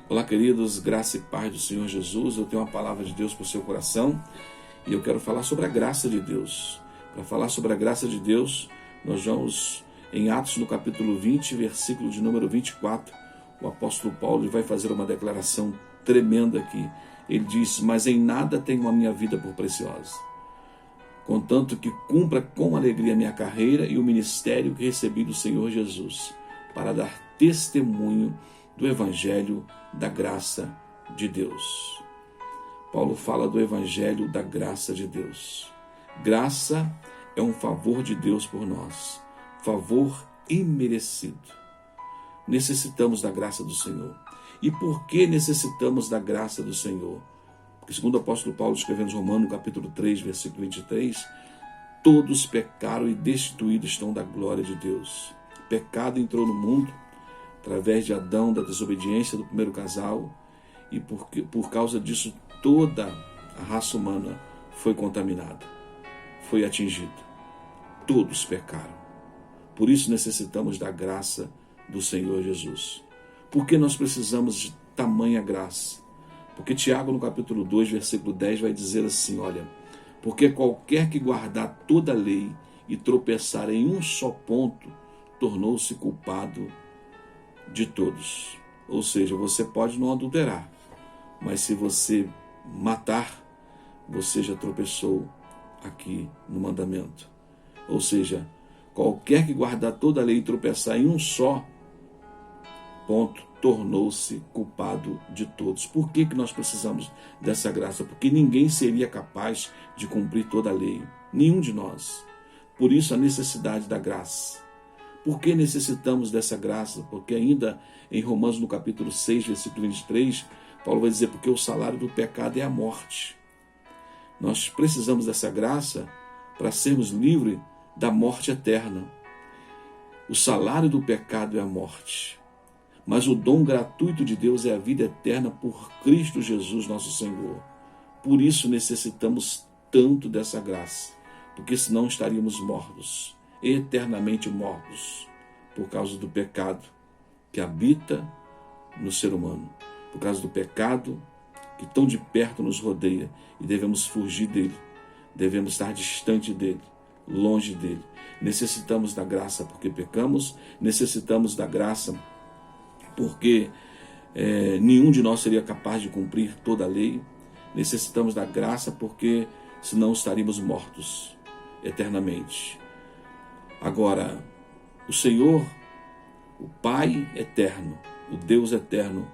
Olá, queridos, graça e paz do Senhor Jesus. Eu tenho uma palavra de Deus para o seu coração e eu quero falar sobre a graça de Deus. Para falar sobre a graça de Deus, nós vamos em Atos, no capítulo 20, versículo de número 24. O apóstolo Paulo vai fazer uma declaração tremenda aqui. Ele diz: mas em nada tenho a minha vida por preciosa, contanto que cumpra com alegria a minha carreira e o ministério que recebi do Senhor Jesus, para dar testemunho do Evangelho da graça de Deus. Paulo fala do Evangelho da graça de Deus. Graça é um favor de Deus por nós, favor imerecido. Necessitamos da graça do Senhor. E por que necessitamos da graça do Senhor? Porque, segundo o apóstolo Paulo escrevendo em Romanos, capítulo 3, versículo 23, todos pecaram e destituídos estão da glória de Deus. O pecado entrou no mundo através de Adão, da desobediência do primeiro casal, e por causa disso toda a raça humana foi contaminada, foi atingida. Todos pecaram. Por isso necessitamos da graça do Senhor Jesus. Por que nós precisamos de tamanha graça? Porque Tiago, no capítulo 2, versículo 10, vai dizer assim, olha: porque qualquer que guardar toda a lei e tropeçar em um só ponto, tornou-se culpado de todos. Ou seja, você pode não adulterar, mas se você matar, você já tropeçou aqui no mandamento. Ou seja, qualquer que guardar toda a lei e tropeçar em um só ponto, tornou-se culpado de todos. Por que nós precisamos dessa graça? Porque ninguém seria capaz de cumprir toda a lei, nenhum de nós. Por isso a necessidade da graça. Por que necessitamos dessa graça? Porque ainda em Romanos, no capítulo 6, versículo 23, Paulo vai dizer: porque o salário do pecado é a morte. Nós precisamos dessa graça para sermos livres da morte eterna. O salário do pecado é a morte, mas o dom gratuito de Deus é a vida eterna por Cristo Jesus, nosso Senhor. Por isso necessitamos tanto dessa graça, porque senão estaríamos mortos, eternamente mortos, por causa do pecado que habita no ser humano, por causa do pecado que tão de perto nos rodeia e devemos fugir dele, devemos estar distante dele, longe dele. Necessitamos da graça porque pecamos, necessitamos da graça porque nenhum de nós seria capaz de cumprir toda a lei. Necessitamos da graça porque senão estaríamos mortos eternamente. Agora, o Senhor, o Pai eterno, o Deus eterno,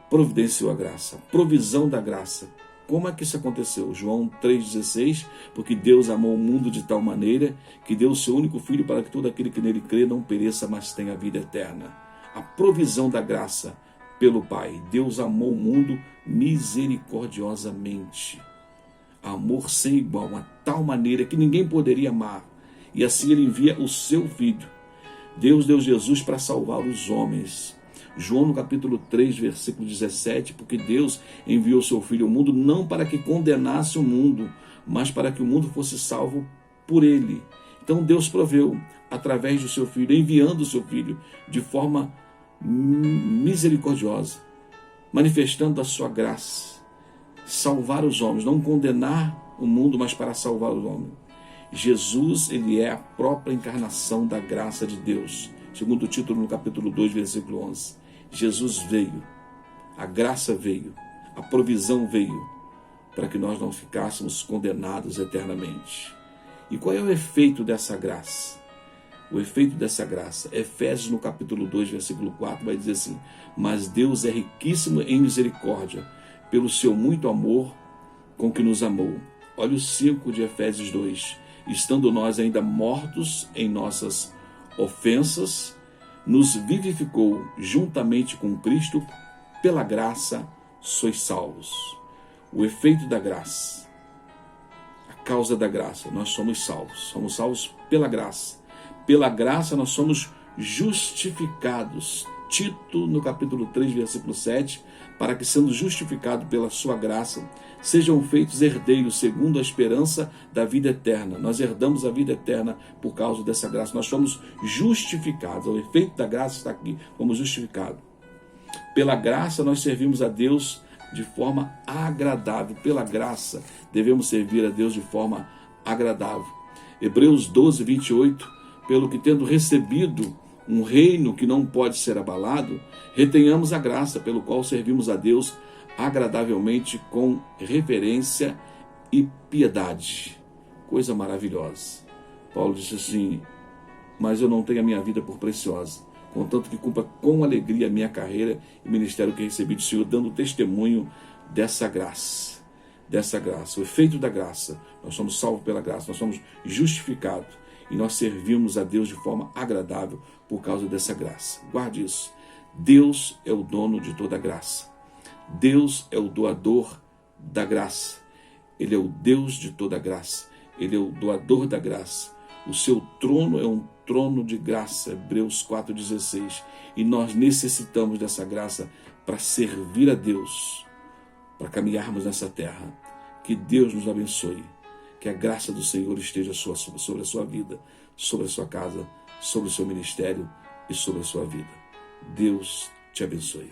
providenciou a graça, a provisão da graça. Como é que isso aconteceu? João 3,16, porque Deus amou o mundo de tal maneira que deu o seu único Filho para que todo aquele que nele crê não pereça, mas tenha vida eterna. A provisão da graça pelo Pai. Deus amou o mundo misericordiosamente. Amor sem igual, a tal maneira que ninguém poderia amar. E assim ele envia o seu Filho. Deus deu Jesus para salvar os homens. João no capítulo 3, versículo 17, porque Deus enviou o seu Filho ao mundo não para que condenasse o mundo, mas para que o mundo fosse salvo por ele. Então Deus proveu através do seu Filho, enviando o seu Filho de forma misericordiosa, manifestando a sua graça, salvar os homens, não condenar o mundo, mas para salvar os homens. Jesus, ele é a própria encarnação da graça de Deus. Segundo o título no capítulo 2, versículo 11. Jesus veio, a graça veio, a provisão veio, para que nós não ficássemos condenados eternamente. E qual é o efeito dessa graça? O efeito dessa graça, Efésios no capítulo 2, versículo 4, vai dizer assim: mas Deus é riquíssimo em misericórdia, pelo seu muito amor com que nos amou. Olha o 5 de Efésios 2. Estando nós ainda mortos em nossas ofensas, nos vivificou juntamente com Cristo, pela graça sois salvos. O efeito da graça, a causa da graça, nós somos salvos pela graça. Pela graça nós somos justificados. Tito, no capítulo 3, versículo 7, para que, sendo justificados pela sua graça, sejam feitos herdeiros segundo a esperança da vida eterna. Nós herdamos a vida eterna por causa dessa graça. Nós somos justificados. O efeito da graça está aqui, como justificados. Pela graça nós servimos a Deus de forma agradável. Pela graça devemos servir a Deus de forma agradável. Hebreus 12, 28, pelo que tendo recebido um reino que não pode ser abalado, retenhamos a graça pelo qual servimos a Deus agradavelmente com reverência e piedade. Coisa maravilhosa. Paulo disse assim: mas eu não tenho a minha vida por preciosa, contanto que cumpra com alegria a minha carreira e ministério que recebi do Senhor, dando testemunho dessa graça. Dessa graça, o efeito da graça. Nós somos salvos pela graça, nós somos justificados e nós servimos a Deus de forma agradável por causa dessa graça. Guarde isso. Deus é o dono de toda a graça. Deus é o doador da graça. Ele é o Deus de toda a graça. Ele é o doador da graça. O seu trono é um trono de graça, Hebreus 4,16. E nós necessitamos dessa graça para servir a Deus, para caminharmos nessa terra. Que Deus nos abençoe. Que a graça do Senhor esteja sobre a sua vida, sobre a sua casa, sobre o seu ministério e sobre a sua vida. Deus te abençoe.